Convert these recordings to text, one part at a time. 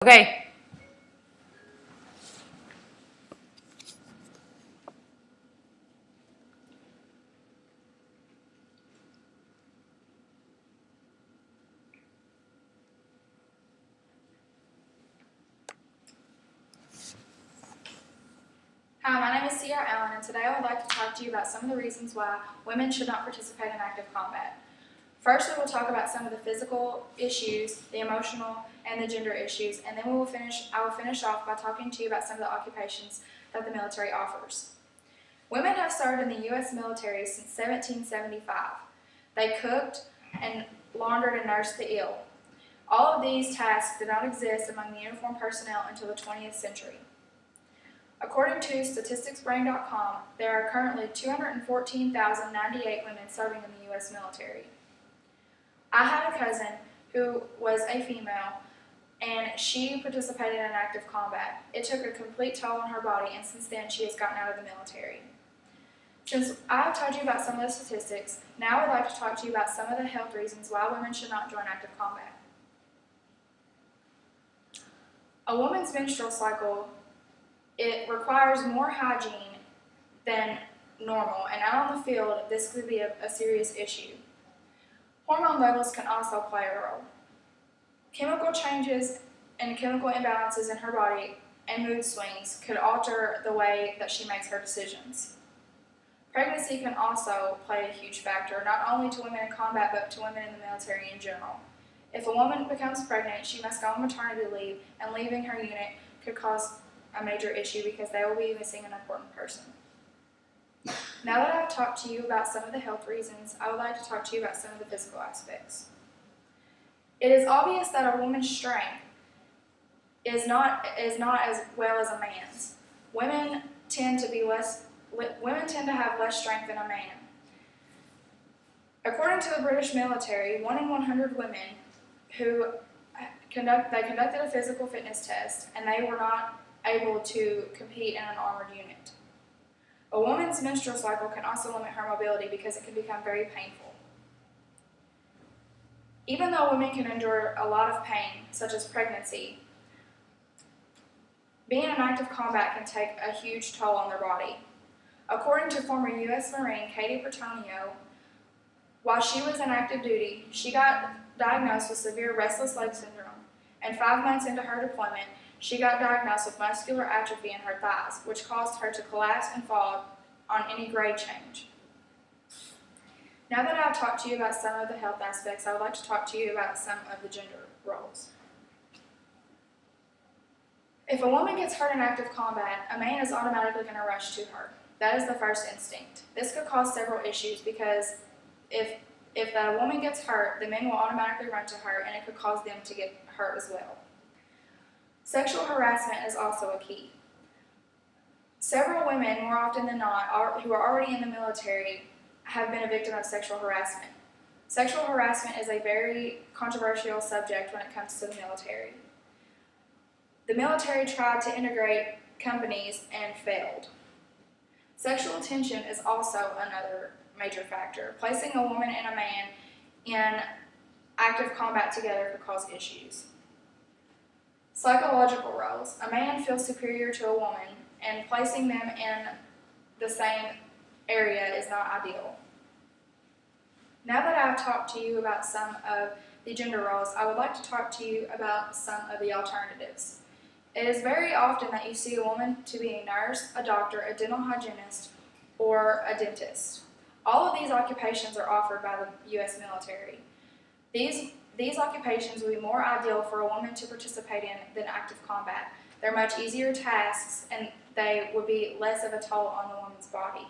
Okay. Hi, my name is Sierra Allen, and today I would like to talk to you about some of the reasons why women should not participate in active combat. First, we will talk about some of the physical issues, the emotional, and the gender issues, and then I will finish off by talking to you about some of the occupations that the military offers. Women have served in the U.S. military since 1775. They cooked and laundered and nursed the ill. All of these tasks did not exist among the uniformed personnel until the 20th century. According to statisticsbrain.com, there are currently 214,098 women serving in the U.S. military. I have a cousin who was a female, and she participated in active combat. It took a complete toll on her body, and since then she has gotten out of the military. Since I have told you about some of the statistics, now I would like to talk to you about some of the health reasons why women should not join active combat. A woman's menstrual cycle, it requires more hygiene than normal, and out on the field, this could be a serious issue. Hormone levels can also play a role. Chemical changes and chemical imbalances in her body and mood swings could alter the way that she makes her decisions. Pregnancy can also play a huge factor, not only to women in combat, but to women in the military in general. If a woman becomes pregnant, she must go on maternity leave, and leaving her unit could cause a major issue because they will be missing an important person. Now that I've talked to you about some of the health reasons, I would like to talk to you about some of the physical aspects. It is obvious that a woman's strength is not as well as a man's. Women tend to have less strength than a man. According to the British military, 1 in 100 women who conducted a physical fitness test, and they were not able to compete in an armored unit. A woman's menstrual cycle can also limit her mobility because it can become very painful. Even though women can endure a lot of pain, such as pregnancy, being in active combat can take a huge toll on their body. According to former U.S. Marine Katie Pertonio, while she was in active duty, she got diagnosed with severe restless leg syndrome, and 5 months into her deployment, she got diagnosed with muscular atrophy in her thighs, which caused her to collapse and fall on any grade change. Now that I've talked to you about some of the health aspects, I would like to talk to you about some of the gender roles. If a woman gets hurt in active combat, a man is automatically going to rush to her. That is the first instinct. This could cause several issues because if the woman gets hurt, the men will automatically run to her, and it could cause them to get hurt as well. Sexual harassment is also a key. Several women, more often than not, who are already in the military have been a victim of sexual harassment. Sexual harassment is a very controversial subject when it comes to the military. The military tried to integrate companies and failed. Sexual tension is also another major factor. Placing a woman and a man in active combat together could cause issues. Psychological roles. A man feels superior to a woman, and placing them in the same area is not ideal. Now that I've talked to you about some of the gender roles, I would like to talk to you about some of the alternatives. It is very often that you see a woman to be a nurse, a doctor, a dental hygienist, or a dentist. All of these occupations are offered by the U.S. military. These occupations will be more ideal for a woman to participate in than active combat. They're much easier tasks, and they would be less of a toll on the woman's body.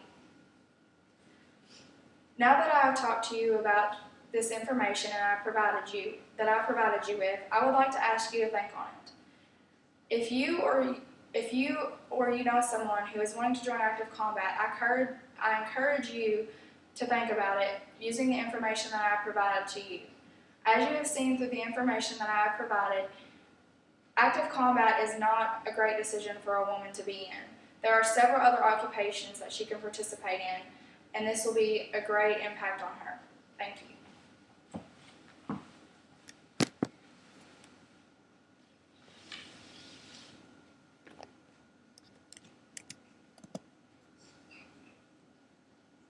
Now that I have talked to you about this information that I provided you with, I would like to ask you to think on it. If you or you know someone who is wanting to join active combat, I encourage you to think about it using the information that I provided to you. As you have seen through the information that I have provided, active combat is not a great decision for a woman to be in. There are several other occupations that she can participate in, and this will be a great impact on her. Thank you.